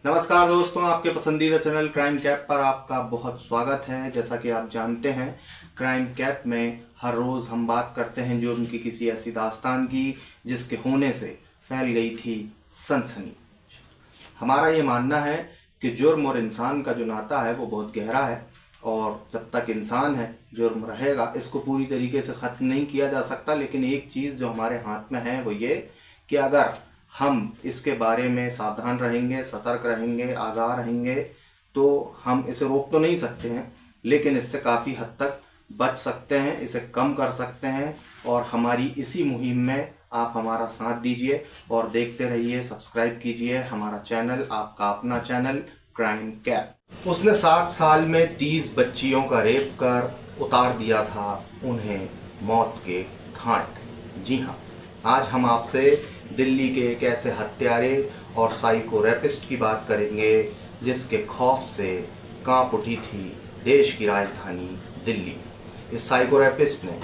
नमस्कार दोस्तों, आपके पसंदीदा चैनल क्राइम कैप पर आपका बहुत स्वागत है। जैसा कि आप जानते हैं, क्राइम कैप में हर रोज़ हम बात करते हैं जुर्म की किसी ऐसी दास्तान की जिसके होने से फैल गई थी सनसनी। हमारा ये मानना है कि जुर्म और इंसान का जो नाता है वो बहुत गहरा है और जब तक इंसान है जुर्म रहेगा। इसको पूरी तरीके से ख़त्म नहीं किया जा सकता, लेकिन एक चीज़ जो हमारे हाथ में है वो ये कि अगर हम इसके बारे में सावधान रहेंगे, सतर्क रहेंगे, आगाह रहेंगे तो हम इसे रोक तो नहीं सकते हैं, लेकिन इससे काफ़ी हद तक बच सकते हैं, इसे कम कर सकते हैं। और हमारी इसी मुहिम में आप हमारा साथ दीजिए और देखते रहिए, सब्सक्राइब कीजिए हमारा चैनल, आपका अपना चैनल क्राइम कैप। उसने 7 साल में 30 बच्चियों का रेप कर उतार दिया था उन्हें मौत के घाट। जी हाँ, आज हम आपसे दिल्ली के एक ऐसे हत्यारे और साइको रेपिस्ट की बात करेंगे जिसके खौफ से कांप उठी थी देश की राजधानी दिल्ली। इस साइको रेपिस्ट ने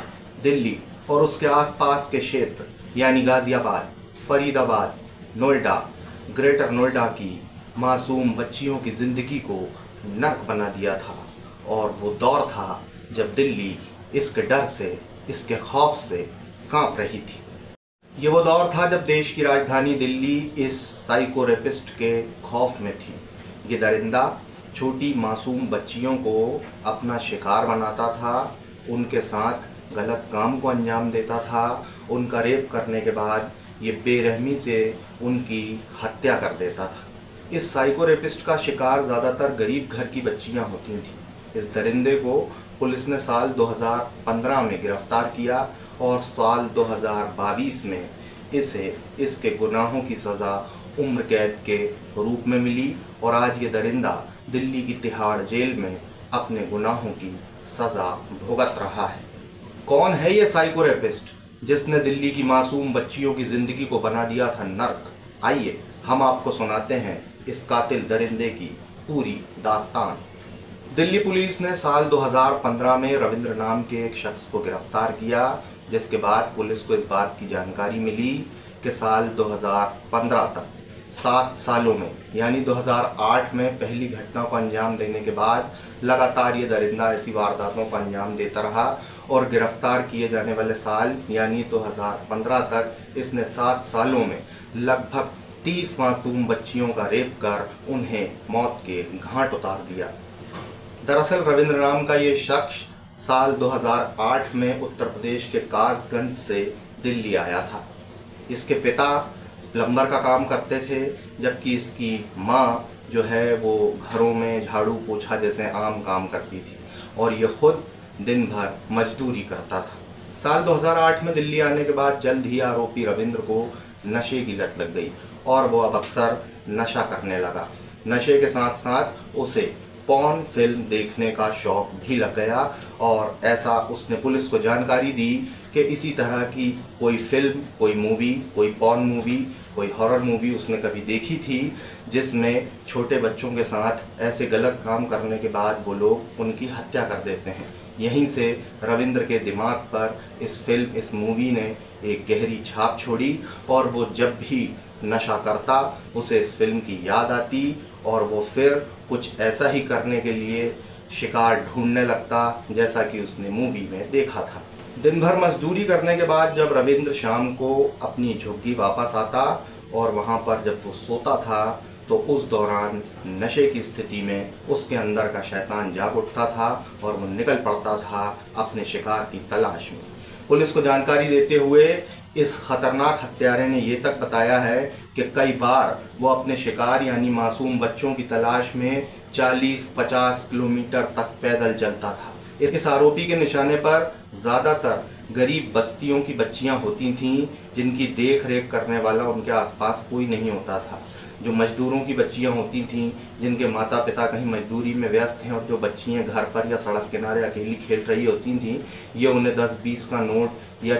दिल्ली और उसके आसपास के क्षेत्र यानी गाजियाबाद, फरीदाबाद, नोएडा, ग्रेटर नोएडा की मासूम बच्चियों की ज़िंदगी को नर्क बना दिया था। और वो दौर था जब दिल्ली इसके डर से, इसके खौफ से कांप रही थी। ये वो दौर था जब देश की राजधानी दिल्ली इस साइको रेपिस्ट के खौफ में थी। ये दरिंदा छोटी मासूम बच्चियों को अपना शिकार बनाता था, उनके साथ गलत काम को अंजाम देता था, उनका रेप करने के बाद ये बेरहमी से उनकी हत्या कर देता था। इस साइको रेपिस्ट का शिकार ज़्यादातर गरीब घर की बच्चियां होती थीं। इस दरिंदे को पुलिस ने साल 2015 में गिरफ्तार किया और साल 2022 में इसे इसके गुनाहों की सज़ा उम्र कैद के रूप में मिली और आज ये दरिंदा दिल्ली की तिहाड़ जेल में अपने गुनाहों की सज़ा भुगत रहा है। कौन है ये साइको रेपिस्ट जिसने दिल्ली की मासूम बच्चियों की ज़िंदगी को बना दिया था नर्क? आइए हम आपको सुनाते हैं इस कातिल दरिंदे की पूरी दास्तान। दिल्ली पुलिस ने साल 2015 में रविंद्र नाम के एक शख्स को गिरफ्तार किया, जिसके बाद पुलिस को इस बात की जानकारी मिली कि साल 2015 तक 7 सालों में यानी 2008 में पहली घटना को अंजाम देने के बाद लगातार ये दरिंदा ऐसी वारदातों को अंजाम देता रहा और गिरफ्तार किए जाने वाले साल यानी 2015 तक इसने 7 सालों में लगभग 30 मासूम बच्चियों का रेप कर उन्हें मौत के घाट उतार दिया। दरअसल रविंद्र नाम का ये शख्स साल 2008 में उत्तर प्रदेश के कासगंज से दिल्ली आया था। इसके पिता प्लम्बर का काम करते थे, जबकि इसकी माँ जो है वो घरों में झाड़ू पोछा जैसे आम काम करती थी और ये खुद दिन भर मजदूरी करता था। साल 2008 में दिल्ली आने के बाद जल्द ही आरोपी रविंद्र को नशे की लत लग गई और वो अब अक्सर नशा करने लगा। नशे के साथ साथ उसे पॉर्न फिल्म देखने का शौक भी लग गया और ऐसा उसने पुलिस को जानकारी दी कि इसी तरह की कोई फिल्म, कोई मूवी, कोई पॉर्न मूवी, कोई हॉरर मूवी उसने कभी देखी थी जिसमें छोटे बच्चों के साथ ऐसे गलत काम करने के बाद वो लोग उनकी हत्या कर देते हैं। यहीं से रविंद्र के दिमाग पर इस फिल्म, इस मूवी ने एक गहरी छाप छोड़ी और वो जब भी नशा करता उसे इस फिल्म की याद आती और वो फिर कुछ ऐसा ही करने के लिए शिकार ढूंढने लगता जैसा कि उसने मूवी में देखा था। दिन भर मजदूरी करने के बाद जब रविंद्र शाम को अपनी झुग्गी वापस आता और वहाँ पर जब वो सोता था तो उस दौरान नशे की स्थिति में उसके अंदर का शैतान जाग उठता था और वो निकल पड़ता था अपने शिकार की तलाश में। पुलिस को जानकारी देते हुए इस खतरनाक हत्यारे ने ये तक बताया है कि कई बार वो अपने शिकार यानी मासूम बच्चों की तलाश में 40-50 किलोमीटर तक पैदल चलता था। इस आरोपी के निशाने पर ज़्यादातर गरीब बस्तियों की बच्चियां होती थीं जिनकी देख रेख करने वाला उनके आसपास कोई नहीं होता था। जो मजदूरों की बच्चियां होती थीं जिनके माता पिता कहीं मजदूरी में व्यस्त हैं और जो बच्चियां घर पर या सड़क किनारे अकेली खेल रही होती थीं, ये उन्हें 10-20 का नोट या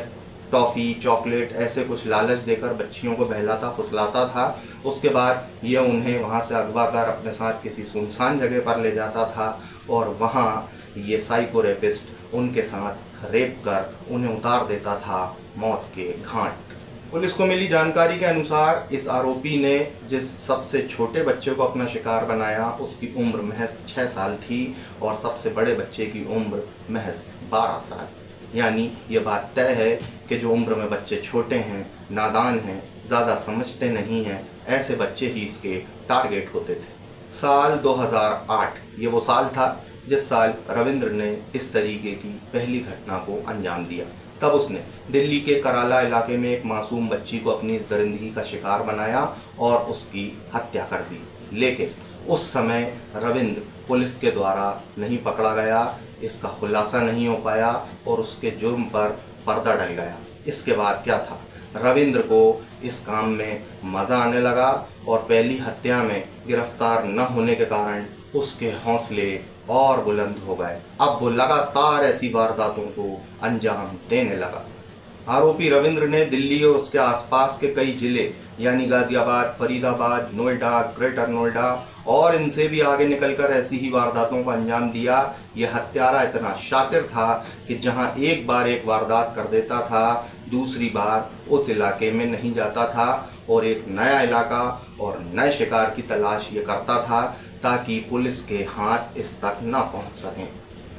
टॉफ़ी, चॉकलेट ऐसे कुछ लालच देकर बच्चियों को बहलाता फुसलाता था। उसके बाद ये उन्हें वहाँ से अगवा कर अपने साथ किसी सुनसान जगह पर ले जाता था और वहाँ ये साइको रेपिस्ट उनके साथ रेप कर उन्हें उतार देता था मौत के घाट। पुलिस को मिली जानकारी के अनुसार इस आरोपी ने जिस सबसे छोटे बच्चे को अपना शिकार बनाया उसकी उम्र महज 6 साल थी और सबसे बड़े बच्चे की उम्र महज 12 साल। यानी ये बात तय है कि जो उम्र में बच्चे छोटे हैं, नादान हैं, ज़्यादा समझते नहीं हैं, ऐसे बच्चे ही इसके टारगेट होते थे। साल 2008 ये वो साल था जिस साल रविंद्र ने इस तरीके की पहली घटना को अंजाम दिया। तब उसने दिल्ली के कराला इलाके में एक मासूम बच्ची को अपनी इस दरिंदगी का शिकार बनाया और उसकी हत्या कर दी। लेकिन उस समय रविंद्र पुलिस के द्वारा नहीं पकड़ा गया, इसका खुलासा नहीं हो पाया और उसके जुर्म पर पर्दा डल गया। इसके बाद क्या था, रविंद्र को इस काम में मज़ा आने लगा और पहली हत्या में गिरफ्तार न होने के कारण उसके हौसले और बुलंद हो गए। अब वो लगातार ऐसी वारदातों को अंजाम देने लगा। आरोपी रविंद्र ने दिल्ली और उसके आसपास के कई जिले यानी गाजियाबाद, फरीदाबाद, नोएडा, ग्रेटर नोएडा और इनसे भी आगे निकलकर ऐसी ही वारदातों को अंजाम दिया। ये हत्यारा इतना शातिर था कि जहां एक बार एक वारदात कर देता था, दूसरी बार उस इलाके में नहीं जाता था और एक नया इलाका और नए शिकार की तलाश ये करता था ताकि पुलिस के हाथ इस तक ना पहुंच सकें।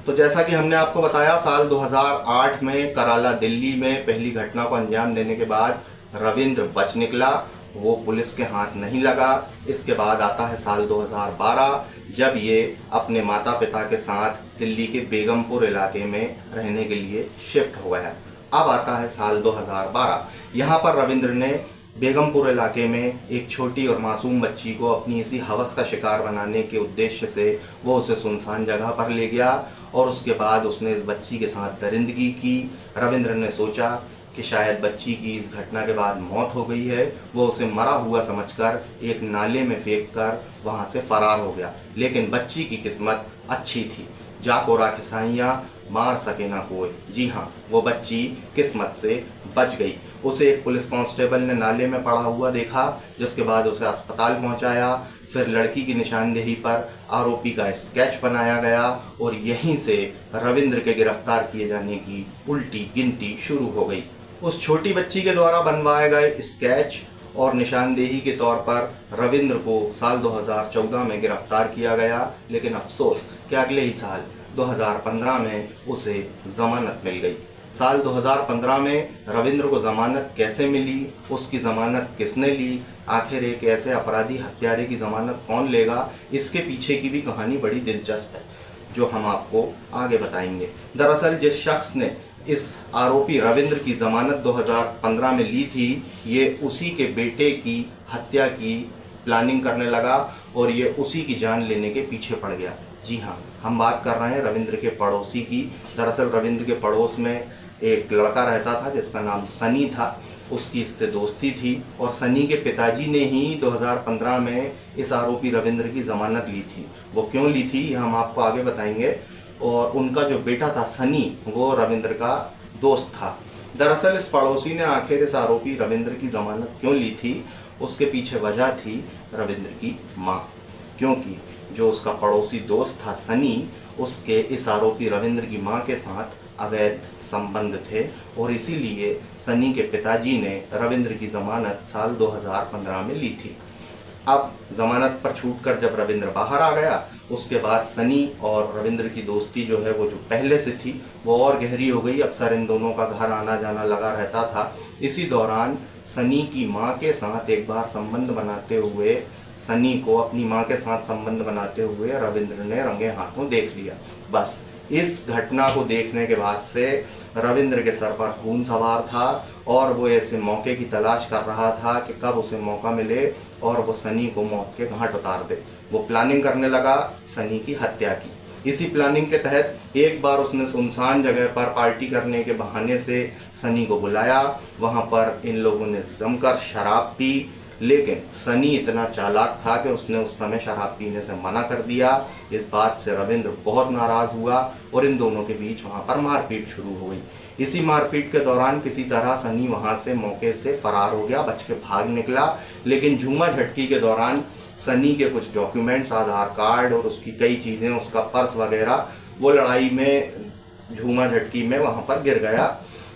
तो जैसा कि हमने आपको बताया, साल 2008 में कराला दिल्ली में पहली घटना को अंजाम देने के बाद रविंद्र बच निकला, वो पुलिस के हाथ नहीं लगा। इसके बाद आता है साल 2012 जब ये अपने माता पिता के साथ दिल्ली के बेगमपुर इलाके में रहने के लिए शिफ्ट हो गया। अब आता है साल 2012। यहाँ पर रविंद्र ने बेगमपुर इलाके में एक छोटी और मासूम बच्ची को अपनी इसी हवस का शिकार बनाने के उद्देश्य से वो उसे सुनसान जगह पर ले गया और उसके बाद उसने इस बच्ची के साथ दरिंदगी की। रविंद्र ने सोचा कि शायद बच्ची की इस घटना के बाद मौत हो गई है, वो उसे मरा हुआ समझकर एक नाले में फेंककर वहां से फरार हो गया। लेकिन बच्ची की किस्मत अच्छी थी, जाको राखे साइयां मार सके ना कोई। जी हाँ, वो बच्ची किस्मत से बच गई। उसे एक पुलिस कांस्टेबल ने नाले में पड़ा हुआ देखा, जिसके बाद उसे अस्पताल पहुंचाया। फिर लड़की की निशानदेही पर आरोपी का स्केच बनाया गया और यहीं से रविंद्र के गिरफ्तार किए जाने की उल्टी गिनती शुरू हो गई। उस छोटी बच्ची के द्वारा बनवाए गए स्केच और निशानदेही के तौर पर रविंद्र को साल 2014 में गिरफ्तार किया गया। लेकिन अफसोस कि अगले ही साल 2015 में उसे जमानत मिल गई। साल 2015 में रविंद्र को जमानत कैसे मिली, उसकी जमानत किसने ली, आखिर एक ऐसे अपराधी हत्यारे की जमानत कौन लेगा, इसके पीछे की भी कहानी बड़ी दिलचस्प है जो हम आपको आगे बताएंगे। दरअसल जिस शख्स ने इस आरोपी रविंद्र की जमानत 2015 में ली थी, ये उसी के बेटे की हत्या की प्लानिंग करने लगा और ये उसी की जान लेने के पीछे पड़ गया। जी हाँ, हम बात कर रहे हैं रविंद्र के पड़ोसी की। दरअसल रविंद्र के पड़ोस में एक लड़का रहता था जिसका नाम सनी था, उसकी इससे दोस्ती थी और सनी के पिताजी ने ही 2015 में इस आरोपी रविंद्र की जमानत ली थी। वो क्यों ली थी हम आपको आगे बताएंगे। और उनका जो बेटा था सनी, वो रविंद्र का दोस्त था। दरअसल इस पड़ोसी ने आखिर इस आरोपी रविंद्र की जमानत क्यों ली थी, उसके पीछे वजह थी रविंद्र की माँ। क्योंकि जो उसका पड़ोसी दोस्त था सनी, उसके इस आरोपी रविंद्र की माँ के साथ अवैध संबंध थे और इसीलिए सनी के पिताजी ने रविंद्र की जमानत साल 2015 में ली थी। अब जमानत पर छूटकर जब रविंद्र बाहर आ गया, उसके बाद सनी और रविंद्र की दोस्ती जो है वो जो पहले से थी वो और गहरी हो गई। अक्सर इन दोनों का घर आना जाना लगा रहता था। इसी दौरान सनी की माँ के साथ एक बार संबंध बनाते हुए, सनी को अपनी माँ के साथ संबंध बनाते हुए रविंद्र ने रंगे हाथों देख लिया। बस इस घटना को देखने के बाद से रविंद्र के सर पर खून सवार था और वो ऐसे मौके की तलाश कर रहा था कि कब उसे मौका मिले और वो सनी को मौत के घाट उतार दे। वो प्लानिंग करने लगा सनी की हत्या की। इसी प्लानिंग के तहत एक बार उसने सुनसान जगह पर पार्टी करने के बहाने से सनी को बुलाया। वहाँ पर इन लोगों ने जमकर शराब पी, लेकिन सनी इतना चालाक था कि उसने उस समय शराब पीने से मना कर दिया। इस बात से रविंद्र बहुत नाराज हुआ और इन दोनों के बीच वहां पर मारपीट शुरू हो गई। इसी मारपीट के दौरान किसी तरह सनी वहां से मौके से फरार हो गया, बच के भाग निकला। लेकिन झूमा झटकी के दौरान सनी के कुछ डॉक्यूमेंट्स, आधार कार्ड और उसकी कई चीज़ें, उसका पर्स वगैरह, वो लड़ाई में झूमा झटकी में वहां पर गिर गया।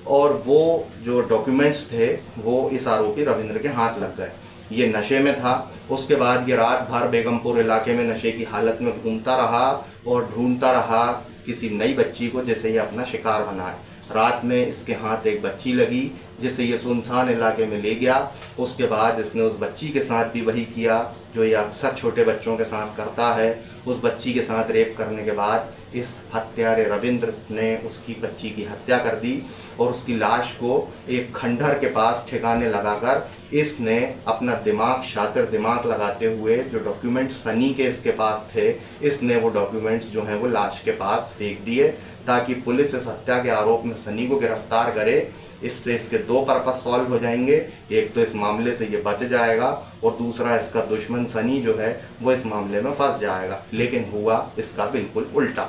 और वो जो डॉक्यूमेंट्स थे वो इस आरोपी रविंद्र के हाथ लग गए। ये नशे में था। उसके बाद ये रात भर बेगमपुर इलाके में नशे की हालत में घूमता रहा और ढूंढता रहा किसी नई बच्ची को जिसे ये अपना शिकार बनाए। रात में इसके हाथ एक बच्ची लगी जिसे ये सुनसान इलाके में ले गया। उसके बाद इसने उस बच्ची के साथ भी वही किया जो ये अक्सर छोटे बच्चों के साथ करता है। उस बच्ची के साथ रेप करने के बाद इस हत्यारे रविंद्र ने उसकी बच्ची की हत्या कर दी और उसकी लाश को एक खंडहर के पास ठिकाने लगाकर इसने अपना दिमाग, शातिर दिमाग लगाते हुए जो डॉक्यूमेंट्स सनी के इसके पास थे, इसने वो डॉक्यूमेंट्स जो हैं वो लाश के पास फेंक दिए ताकि पुलिस इस हत्या के आरोप में सनी को गिरफ्तार करे। इससे इसके दो पर्पस सॉल्व हो जाएंगे। एक तो इस मामले से ये बच जाएगा और दूसरा इसका दुश्मन सनी जो है वो इस मामले में फंस जाएगा। लेकिन हुआ इसका बिल्कुल उल्टा।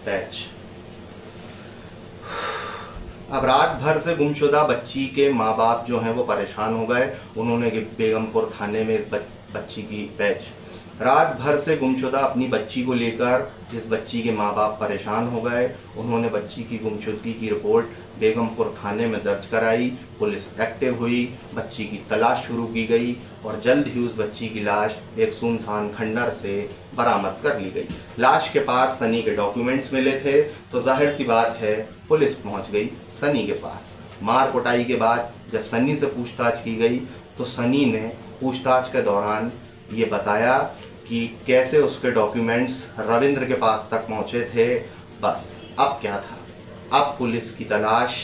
पैच। अब रात भर से गुमशुदा बच्ची के माँ बाप जो हैं वो परेशान हो गए। उन्होंने बेगमपुर थाने में इस बच्ची की पैच। रात भर से गुमशुदा अपनी बच्ची को लेकर इस बच्ची के माँ बाप परेशान हो गए। उन्होंने बच्ची की गुमशुदगी की रिपोर्ट बेगमपुर थाने में दर्ज कराई। पुलिस एक्टिव हुई, बच्ची की तलाश शुरू की गई और जल्द ही उस बच्ची की लाश एक सुनसान खंडहर से बरामद कर ली गई। लाश के पास सनी के डॉक्यूमेंट्स मिले थे तो जाहिर सी बात है पुलिस पहुंच गई सनी के पास। मार कुटाई के बाद जब सनी से पूछताछ की गई तो सनी ने पूछताछ के दौरान ये बताया कि कैसे उसके डॉक्यूमेंट्स रविंद्र के पास तक पहुंचे थे। बस अब क्या था, अब पुलिस की तलाश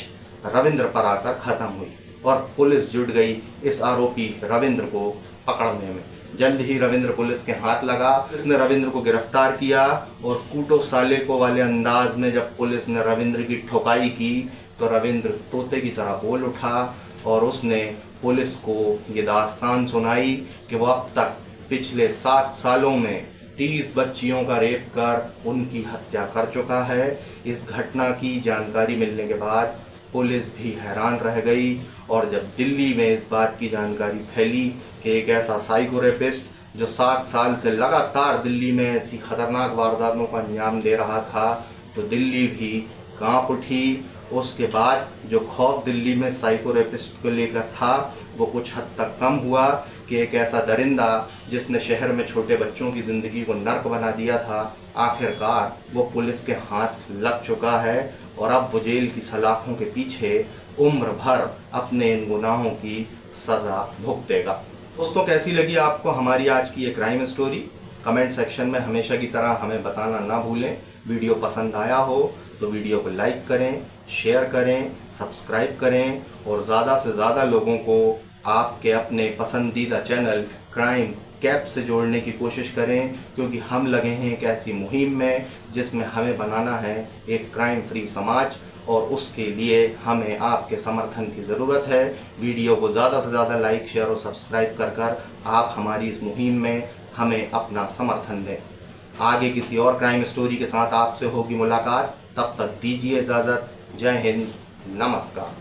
रविंद्र पर आकर खत्म हुई और पुलिस जुट गई इस आरोपी रविंद्र को पकड़ने में। जल्द ही रविंद्र पुलिस के हाथ लगा। पुलिस ने रविंद्र को गिरफ्तार किया और कूटो साले को वाले अंदाज में जब पुलिस ने रविंद्र की ठुकाई की तो रविंद्र तोते की तरह बोल उठा और उसने पुलिस को ये दास्तान सुनाई कि वो अब तक पिछले 7 सालों में 30 बच्चियों का रेप कर उनकी हत्या कर चुका है। इस घटना की जानकारी मिलने के बाद पुलिस भी हैरान रह गई और जब दिल्ली में इस बात की जानकारी फैली कि एक ऐसा साइको रेपिस्ट जो 7 साल से लगातार दिल्ली में ऐसी खतरनाक वारदातों को अंजाम दे रहा था तो दिल्ली भी कांप उठी। उसके बाद जो खौफ दिल्ली में साइको रेपिस्ट को लेकर था वो कुछ हद तक कम हुआ कि एक ऐसा दरिंदा जिसने शहर में छोटे बच्चों की ज़िंदगी को नर्क बना दिया था, आखिरकार वो पुलिस के हाथ लग चुका है और अब वो जेल की सलाखों के पीछे उम्र भर अपने इन गुनाहों की सज़ा भुगतेगा। दोस्तों, कैसी लगी आपको हमारी आज की ये क्राइम स्टोरी? कमेंट सेक्शन में हमेशा की तरह हमें बताना ना भूलें। वीडियो पसंद आया हो तो वीडियो को लाइक करें, शेयर करें, सब्सक्राइब करें और ज़्यादा से ज़्यादा लोगों को आपके अपने पसंदीदा चैनल क्राइम कैप से जोड़ने की कोशिश करें, क्योंकि हम लगे हैं एक ऐसी मुहिम में जिसमें हमें बनाना है एक क्राइम फ्री समाज और उसके लिए हमें आपके समर्थन की ज़रूरत है। वीडियो को ज़्यादा से ज़्यादा लाइक, शेयर और सब्सक्राइब कर आप हमारी इस मुहिम में हमें अपना समर्थन दें। आगे किसी और क्राइम स्टोरी के साथ आपसे होगी मुलाकात। तब तक दीजिए इजाज़त। जय हिंद, नमस्कार।